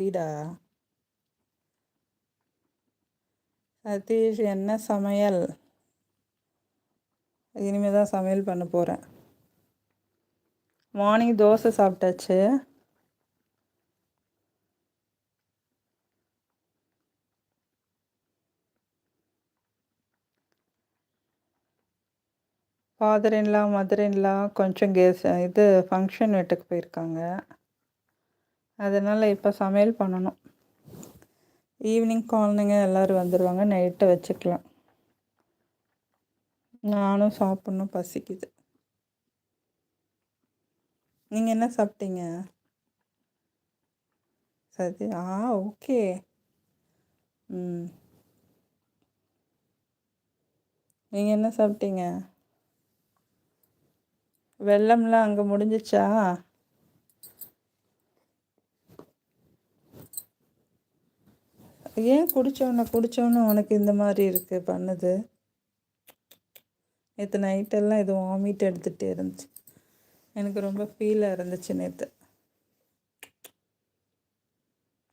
வீடா சதீஷ் என்ன சமையல்? இனிமே தான் சமையல் பண்ண போகிறேன். மார்னிங் தோசை சாப்பிட்டாச்சு. ஃபாதர் இன்லா மதர் இன்லா கொஞ்சம் இது ஃபங்க்ஷன் வீட்டுக்கு போயிருக்காங்க. அதனால் இப்போ சமையல் பண்ணணும். ஈவினிங் குழந்தைங்க எல்லோரும் வந்துடுவாங்க, நைட்டை வச்சுக்கலாம். நானும் சாப்பிட்ணும், பசிக்குது. நீங்கள் என்ன சாப்பிட்டீங்க? சரி, ஓகே. நீங்கள் என்ன சாப்பிட்டீங்க? வெள்ளம்லாம் அங்கே முடிஞ்சிச்சா? ஏன் குடித்தோன்னு உனக்கு இந்த மாதிரி இருக்குது பண்ணுது? நேற்று நைட்டெல்லாம் இது வாமிட் எடுத்துகிட்டே இருந்துச்சு. எனக்கு ரொம்ப ஃபீலாக இருந்துச்சு நேற்று.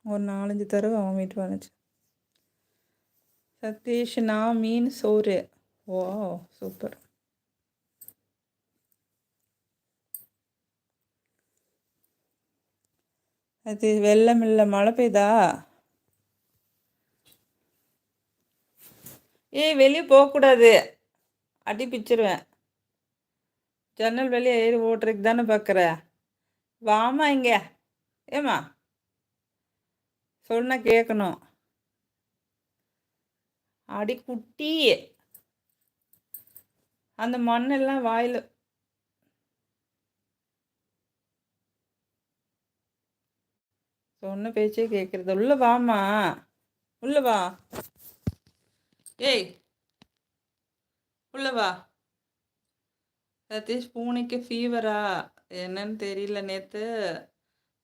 ஒரு 4-5 தடவை வாமிட் பண்ணுச்சு. சதீஷ், நான் மீன் சோறு. ஓ, சூப்பர். அது வெள்ளம் இல்லை, மழை பெய்தா? ஏய், வெளியே போகக்கூடாது, அடி பிச்சிருவேன். ஜன்னல் வெளியே ஏறி ஓட்டுறதுக்கு தானே பார்க்குற. வாமா இங்கே. ஏம்மா, சொன்னா கேட்கணும். அடி குட்டி, அந்த மண்ணெல்லாம் வாயில். சொன்ன பேச்சே கேட்குறது. உள்ள வாமா, உள்ள வா. ஏய், உள்ள வா. சதீஷ், பூனைக்கு ஃபீவரா என்னன்னு தெரியல. நேற்று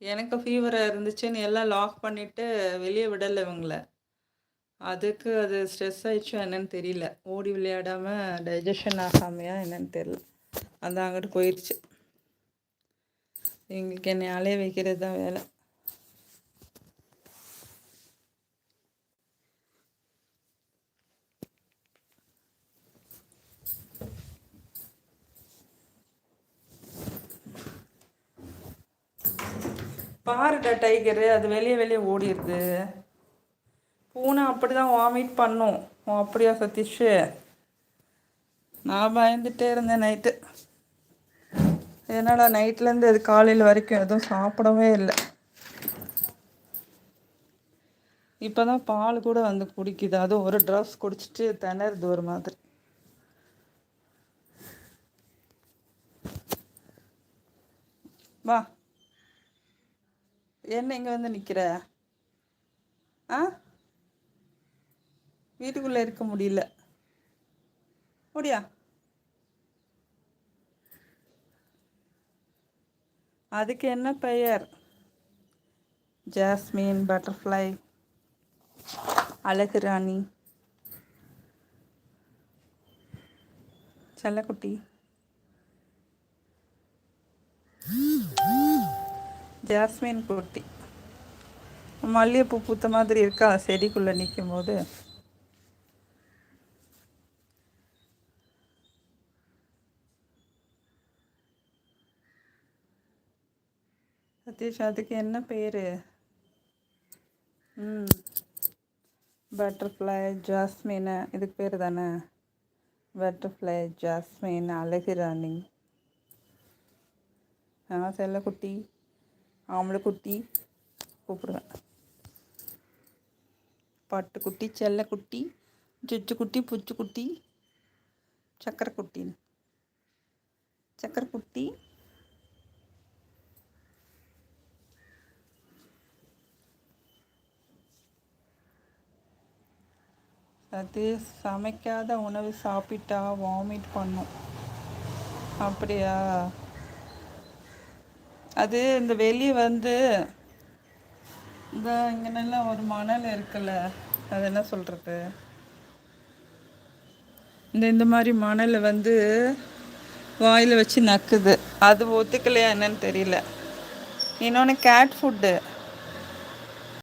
எனக்கு ஃபீவராக இருந்துச்சுன்னு எல்லாம் லாக் பண்ணிவிட்டு வெளியே விடலை இவங்கள. அதுக்கு அது ஸ்ட்ரெஸ் ஆயிடுச்சோ என்னன்னு தெரியல. ஓடி விளையாடாமல் டைஜஷன் ஆகாமையா என்னன்னு தெரியல. அந்த அங்கிட்டு போயிடுச்சு. எங்களுக்கு என்னை அலைய வைக்கிறது தான் வேலை. பாருடா டைகரு, அது வெளியே ஓடிடுது. பூனை அப்படி தான் வாமிட் பண்ணும். அப்படியா சதீஷ்? நான் பயந்துட்டே இருந்தேன் நைட்டு. என்னடா நைட்லேருந்து அது காலையில் வரைக்கும் எதுவும் சாப்பிடவே இல்லை. இப்போ தான் பால் கூட வந்து குடிக்குது. அதுவும் ஒரு ட்ராப்ஸ் குடிச்சிட்டு திணறுது ஒரு மாதிரி. வா, என்ன இங்கே வந்து நிற்கிற? வீட்டுக்குள்ளே இருக்க முடியல. முடியா? அதுக்கு என்ன பெயர்? ஜாஸ்மின், பட்டர்ஃப்ளை, அழகு ராணி, செல்லக்குட்டி. ஜாஸ்மின் குட்டி மல்லிகைப்பூ பூத்த மாதிரி இருக்கா செடிக்குள்ளே நிற்கும் போது. சதீஷ், அதுக்கு என்ன பேர்? பட்டர்ஃப்ளை, ஜாஸ்மின், இதுக்கு பேர் தானே? பட்டர்ஃப்ளை, ஜாஸ்மின், அழகு ராணி, செல்லக்குட்டி, ஆம்பளைக்குட்டி கூப்பிடுவேன். பட்டுக்குட்டி, செல்லக்குட்டி, சுச்சுக்குட்டி, புச்சுக்குட்டி, சக்கரைக்குட்டின்னு. சக்கரைக்குட்டி. அது சமைக்காத உணவு சாப்பிட்டா வாமிட் பண்ணும். அப்படியா? அது இந்த வெளியே வந்து இந்த இங்கனெல்லாம் ஒரு மணல் இருக்குல்ல, அது என்ன சொல்கிறது, இந்த மாதிரி மணலை வந்து வாயில் வச்சு நக்குது. அது ஒத்துக்கலையா என்னன்னு தெரியல. இன்னொன்று கேட் ஃபுட்டு